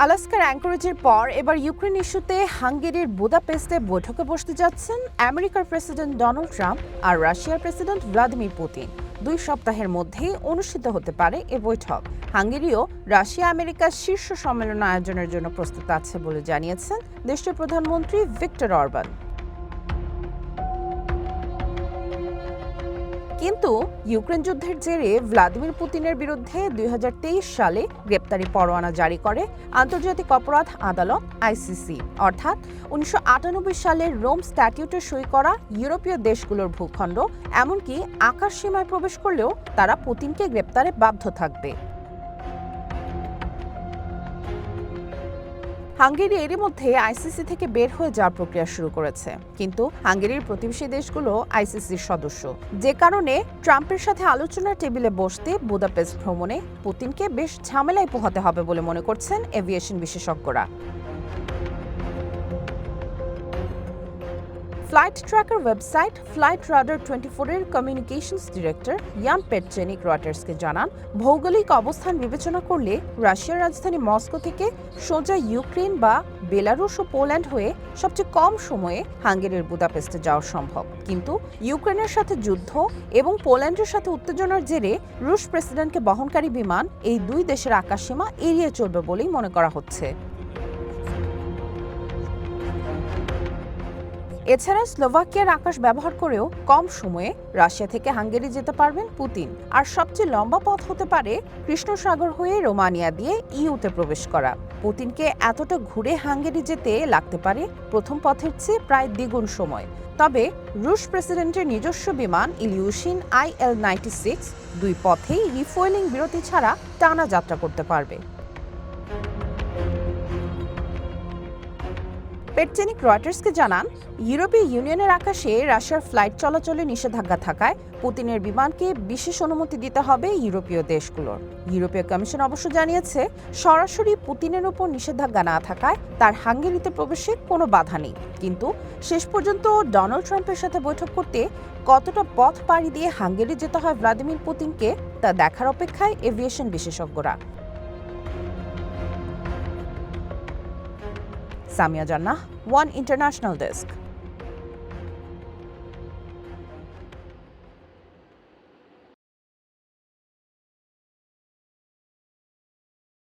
আলাস্কার অ্যাঙ্করেজের পর এবার ইউক্রেন ইস্যুতে হাঙ্গেরির বুদাপেস্টে বৈঠকে বসতে যাচ্ছেন আমেরিকার প্রেসিডেন্ট ডোনাল্ড ট্রাম্প আর রাশিয়ার প্রেসিডেন্ট ভ্লাদিমির পুতিন। 2 সপ্তাহের মধ্যেই অনুষ্ঠিত হতে পারে এ বৈঠক। হাঙ্গেরিও রাশিয়া আমেরিকার শীর্ষ সম্মেলন আয়োজনের জন্য প্রস্তুত আছে বলে জানিয়েছেন দেশটির প্রধানমন্ত্রী ভিক্টর অরবান। কিন্তু ইউক্রেন যুদ্ধের জেরে ভ্লাদিমির পুতিনের বিরুদ্ধে 2023 সালে গ্রেপ্তারি পরোয়ানা জারি করে আন্তর্জাতিক অপরাধ আদালত আইসিসি, অর্থাৎ 1998 সালের রোম স্ট্যাটিউটে সই করা ইউরোপীয় দেশগুলোর ভূখণ্ড এমনকি আকাশ সীমায় প্রবেশ করলেও তারা পুতিনকে গ্রেপ্তারে বাধ্য থাকবে। হাঙ্গেরি এরই মধ্যে আইসিসি থেকে বের হয়ে যাওয়ার প্রক্রিয়া শুরু করেছে, কিন্তু হাঙ্গেরির প্রতিবেশী দেশগুলো আইসিসির সদস্য, যে কারণে ট্রাম্পের সাথে আলোচনার টেবিলে বসতে বুদাপেস্ট ভ্রমণে পুতিনকে বেশ ঝামেলায় পোহাতে হবে বলে মনে করছেন এভিয়েশন বিশেষজ্ঞরা। Flight tracker website flight radar 24 এর কমিউনিকেশনস ডিরেক্টর ইয়ান পেটচেনিক রয়টার্সকে জানান, ভৌগোলিক অবস্থান বিবেচনা করলে রাশিয়ার রাজধানী মস্কো থেকে সোজা ইউক্রেন বা বেলারুশ ও পোল্যান্ড হয়ে সবচেয়ে কম সময়ে হাঙ্গেরির বুদাপেস্টে যাওয়া সম্ভব। কিন্তু ইউক্রেনের সাথে যুদ্ধ এবং পোল্যান্ডের সাথে উত্তেজনার জেরে রুশ প্রেসিডেন্টকে বহনকারী বিমান এই 2 দেশের আকাশসীমা এড়িয়ে চলবে বলেই মনে করা হচ্ছে। এছাড়া স্লোভাকিয়ার আকাশ ব্যবহার করেও কম সময়ে রাশিয়া থেকে হাঙ্গেরি যেতে পারবেন পুতিন। আর সবচেয়ে লম্বা পথ হতে পারে কৃষ্ণ সাগর হয়ে রোমানিয়া দিয়ে ইউতে প্রবেশ করা। পুতিনকে এতটা ঘুরে হাঙ্গেরি যেতে লাগতে পারে প্রথম পথের চেয়ে প্রায় দ্বিগুণ সময়। তবে রুশ প্রেসিডেন্টের নিজস্ব বিমান ইলিউশিন IL-96 2 পথেই রিফুয়েলিং বিরতি ছাড়া টানা যাত্রা করতে পারবে। পেটচেনিক রয়টার্সকে জানান, ইউরোপীয় ইউনিয়নের আকাশে রাশিয়ার ফ্লাইট চলাচলে নিষেধাজ্ঞা থাকায় পুতিনের বিমানকে বিশেষ অনুমতি দিতে হবে ইউরোপীয় দেশগুলোর। ইউরোপীয় কমিশন অবশ্য জানিয়েছে, সরাসরি পুতিনের উপর নিষেধাজ্ঞা না থাকায় তার হাঙ্গেরিতে প্রবেশে কোনো বাধা নেই। কিন্তু শেষ পর্যন্ত ডোনাল্ড ট্রাম্পের সাথে বৈঠক করতে কতটা পথ পাড়ি দিয়ে হাঙ্গেরি যেতে হয় ভ্লাদিমির পুতিনকে, তা দেখার অপেক্ষায় এভিয়েশন বিশেষজ্ঞরা। সামিয়া জান্নাহ, ওয়ান ইন্টারন্যাশনাল ডেস্ক।